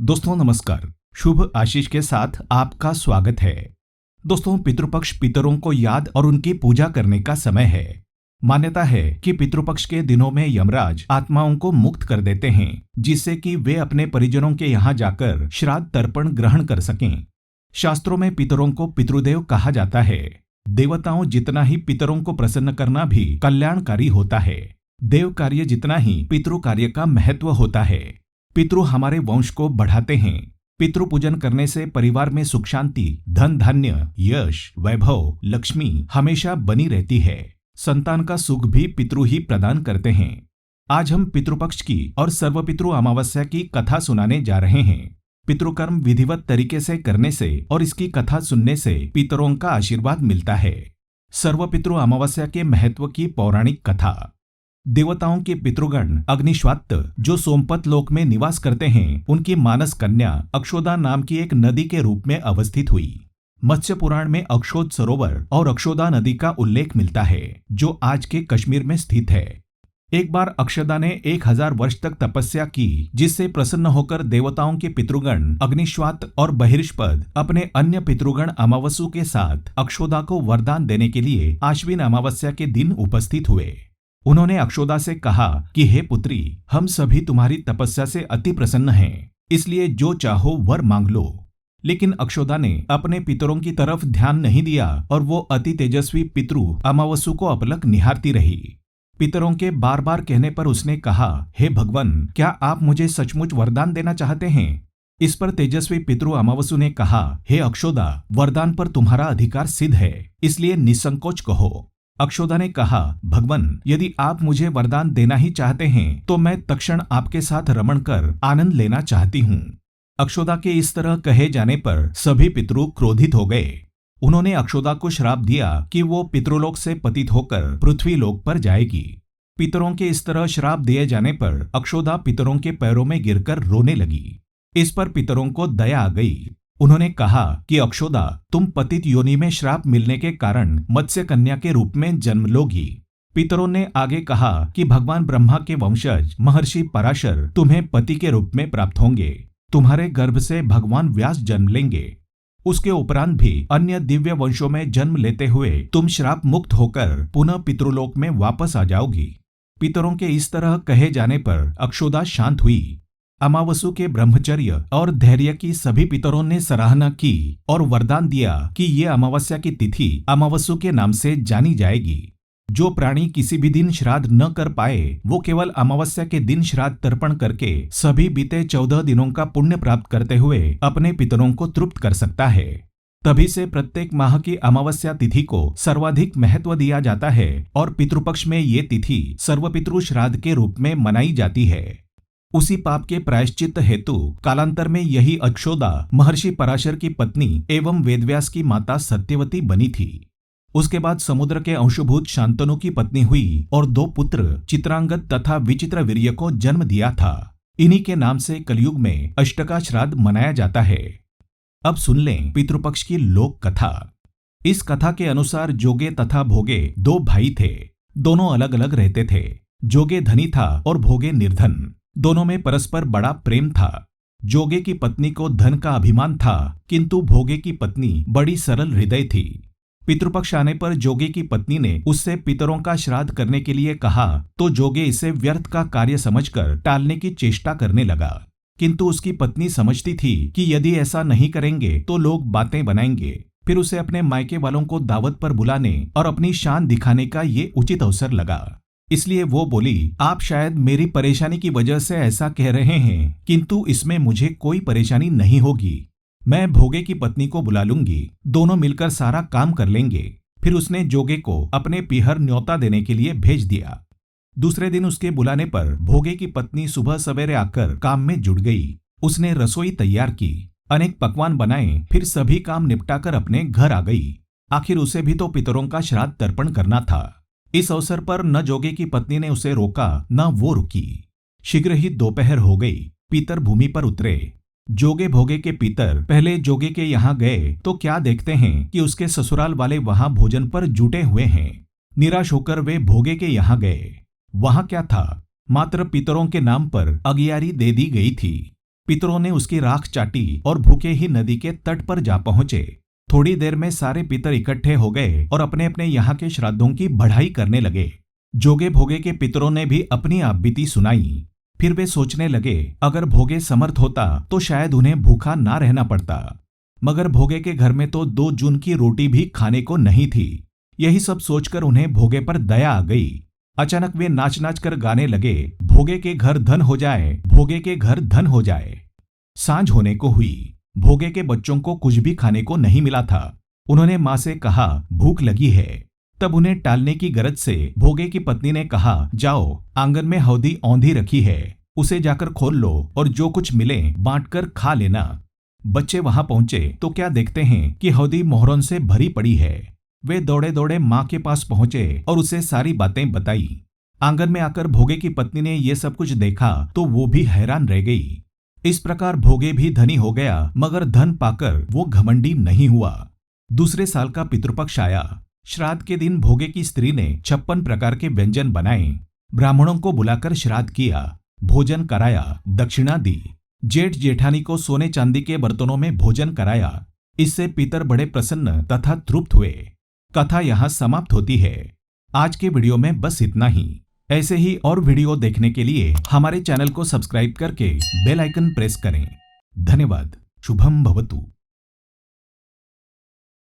दोस्तों नमस्कार। शुभ आशीष के साथ आपका स्वागत है। दोस्तों, पितृपक्ष पितरों को याद और उनकी पूजा करने का समय है। मान्यता है कि पितृपक्ष के दिनों में यमराज आत्माओं को मुक्त कर देते हैं, जिससे कि वे अपने परिजनों के यहाँ जाकर श्राद्ध तर्पण ग्रहण कर सकें। शास्त्रों में पितरों को पितृदेव कहा जाता है। देवताओं जितना ही पितरों को प्रसन्न करना भी कल्याणकारी होता है, देव कार्य जितना ही पितृ कार्य का महत्व होता है। पितृ हमारे वंश को बढ़ाते हैं। पितृ पूजन करने से परिवार में सुख शांति, धन धान्य, यश, वैभव, लक्ष्मी हमेशा बनी रहती है। संतान का सुख भी पितृ ही प्रदान करते हैं। आज हम पितृपक्ष की और सर्वपितृ अमावस्या की कथा सुनाने जा रहे हैं। पितृकर्म विधिवत तरीके से करने से और इसकी कथा सुनने से पितरों का आशीर्वाद मिलता है। सर्वपितृ अमावस्या के महत्व की पौराणिक कथा। देवताओं के पितृगण अग्निश्वात्त जो सोमपत लोक में निवास करते हैं, उनकी मानस कन्या अक्षोदा नाम की एक नदी के रूप में अवस्थित हुई। मत्स्य पुराण में अक्षोद सरोवर और अक्षोदा नदी का उल्लेख मिलता है, जो आज के कश्मीर में स्थित है। एक बार अक्षदा ने 1000 वर्ष तक तपस्या की, जिससे प्रसन्न होकर देवताओं के पितृगण अग्निश्वात और बहिर्षपद अपने अन्य पितृगण अमावसु के साथ अक्षोदा को वरदान देने के लिए आश्विन अमावस्या के दिन उपस्थित हुए। उन्होंने अक्षोदा से कहा कि हे पुत्री, हम सभी तुम्हारी तपस्या से अति प्रसन्न हैं, इसलिए जो चाहो वर मांग लो। लेकिन अक्षोदा ने अपने पितरों की तरफ ध्यान नहीं दिया और वो अति तेजस्वी पितृ अमावसु को अपलक निहारती रही। पितरों के बार बार कहने पर उसने कहा, हे भगवान, क्या आप मुझे सचमुच वरदान देना चाहते हैं? इस पर तेजस्वी पितृ अमावसु ने कहा, हे अक्षोदा, वरदान पर तुम्हारा अधिकार सिद्ध है, इसलिए निसंकोच कहो। अक्षोदा ने कहा, भगवान, यदि आप मुझे वरदान देना ही चाहते हैं तो मैं तत्क्षण आपके साथ रमण कर आनंद लेना चाहती हूँ। अक्षोदा के इस तरह कहे जाने पर सभी पितृ क्रोधित हो गए। उन्होंने अक्षोदा को श्राप दिया कि वो पितृलोक से पतित होकर पृथ्वी लोक पर जाएगी। पितरों के इस तरह श्राप दिए जाने पर अक्षोदा पितरों के पैरों में गिरकर रोने लगी। इस पर पितरों को दया आ गई। उन्होंने कहा कि अक्षोदा, तुम पतित योनि में श्राप मिलने के कारण मत्स्य कन्या के रूप में जन्म लोगी। पितरों ने आगे कहा कि भगवान ब्रह्मा के वंशज महर्षि पराशर तुम्हें पति के रूप में प्राप्त होंगे। तुम्हारे गर्भ से भगवान व्यास जन्म लेंगे। उसके उपरांत भी अन्य दिव्य वंशों में जन्म लेते हुए तुम श्राप मुक्त होकर पुनः पितृलोक में वापस आ जाओगी। पितरों के इस तरह कहे जाने पर अक्षोदा शांत हुई। अमावसु के ब्रह्मचर्य और धैर्य की सभी पितरों ने सराहना की और वरदान दिया कि ये अमावस्या की तिथि अमावसु के नाम से जानी जाएगी। जो प्राणी किसी भी दिन श्राद्ध न कर पाए, वो केवल अमावस्या के दिन श्राद्ध तर्पण करके सभी बीते 14 दिनों का पुण्य प्राप्त करते हुए अपने पितरों को तृप्त कर सकता है। तभी से प्रत्येक माह की अमावस्या तिथि को सर्वाधिक महत्व दिया जाता है और पितृपक्ष में ये तिथि सर्वपितृ श्राद्ध के रूप में मनाई जाती है। उसी पाप के प्रायश्चित हेतु कालांतर में यही अक्षोदा महर्षि पराशर की पत्नी एवं वेदव्यास की माता सत्यवती बनी थी। उसके बाद समुद्र के अंशुभूत शांतनु की पत्नी हुई और 2 पुत्र चित्रांगद तथा विचित्रवीर्य को जन्म दिया था। इन्हीं के नाम से कलयुग में अष्टका श्राद्ध मनाया जाता है। अब सुन लें पितृपक्ष की लोक कथा। इस कथा के अनुसार जोगे तथा भोगे 2 भाई थे। दोनों अलग अलग रहते थे। जोगे धनी था और भोगे निर्धन। दोनों में परस्पर बड़ा प्रेम था। जोगे की पत्नी को धन का अभिमान था, किंतु भोगे की पत्नी बड़ी सरल हृदय थी। पितृपक्ष आने पर जोगे की पत्नी ने उससे पितरों का श्राद्ध करने के लिए कहा, तो जोगे इसे व्यर्थ का कार्य समझकर टालने की चेष्टा करने लगा। किंतु उसकी पत्नी समझती थी कि यदि ऐसा नहीं करेंगे तो लोग बातें बनाएंगे। फिर उसे अपने मायके वालों को दावत पर बुलाने और अपनी शान दिखाने का ये उचित अवसर लगा। इसलिए वो बोली, आप शायद मेरी परेशानी की वजह से ऐसा कह रहे हैं, किंतु इसमें मुझे कोई परेशानी नहीं होगी। मैं भोगे की पत्नी को बुला लूंगी, दोनों मिलकर सारा काम कर लेंगे। फिर उसने जोगे को अपने पीहर न्योता देने के लिए भेज दिया। दूसरे दिन उसके बुलाने पर भोगे की पत्नी सुबह सवेरे आकर काम में जुट गई। उसने रसोई तैयार की, अनेक पकवान बनाए, फिर सभी काम निपटाकर अपने घर आ गई। आखिर उसे भी तो पितरों का श्राद्ध तर्पण करना था। इस अवसर पर न जोगे की पत्नी ने उसे रोका न वो रुकी। शीघ्र ही दोपहर हो गई। पीतर भूमि पर उतरे। जोगे भोगे के पितर पहले जोगे के यहाँ गए तो क्या देखते हैं कि उसके ससुराल वाले वहां भोजन पर जुटे हुए हैं। निराश होकर वे भोगे के यहाँ गए। वहां क्या था, मात्र पितरों के नाम पर अगियारी दे दी गई थी। पितरों ने उसकी राख चाटी और भूखे ही नदी के तट पर जा पहुंचे। थोड़ी देर में सारे पितर इकट्ठे हो गए और अपने अपने यहाँ के श्राद्धों की बढ़ाई करने लगे। जोगे भोगे के पितरों ने भी अपनी आपबीती सुनाई। फिर वे सोचने लगे, अगर भोगे समर्थ होता तो शायद उन्हें भूखा ना रहना पड़ता, मगर भोगे के घर में तो 2 जून की रोटी भी खाने को नहीं थी। यही सब सोचकर उन्हें भोगे पर दया आ गई। अचानक वे नाच नाच कर गाने लगे, भोगे के घर धन हो जाए, भोगे के घर धन हो जाए। सांझ होने को हुई। भोगे के बच्चों को कुछ भी खाने को नहीं मिला था। उन्होंने माँ से कहा, भूख लगी है। तब उन्हें टालने की गरज से भोगे की पत्नी ने कहा, जाओ, आंगन में हौदी औंधी रखी है, उसे जाकर खोल लो और जो कुछ मिले बांटकर खा लेना। बच्चे वहां पहुंचे तो क्या देखते हैं कि हौदी मोहरों से भरी पड़ी है। वे दौड़े दौड़े माँ के पास पहुंचे और उसे सारी बातें बताई। आंगन में आकर भोगे की पत्नी ने ये सब कुछ देखा तो वो भी हैरान रह गई। इस प्रकार भोगे भी धनी हो गया, मगर धन पाकर वो घमंडी नहीं हुआ। दूसरे साल का पितृपक्ष आया। श्राद्ध के दिन भोगे की स्त्री ने 56 प्रकार के व्यंजन बनाए। ब्राह्मणों को बुलाकर श्राद्ध किया, भोजन कराया, दक्षिणा दी। जेठ जेठानी को सोने चांदी के बर्तनों में भोजन कराया। इससे पितर बड़े प्रसन्न तथा तृप्त हुए। कथा यहाँ समाप्त होती है। आज के वीडियो में बस इतना ही। ऐसे ही और वीडियो देखने के लिए हमारे चैनल को सब्सक्राइब करके बेल आइकन प्रेस करें। धन्यवाद। शुभम भवतु।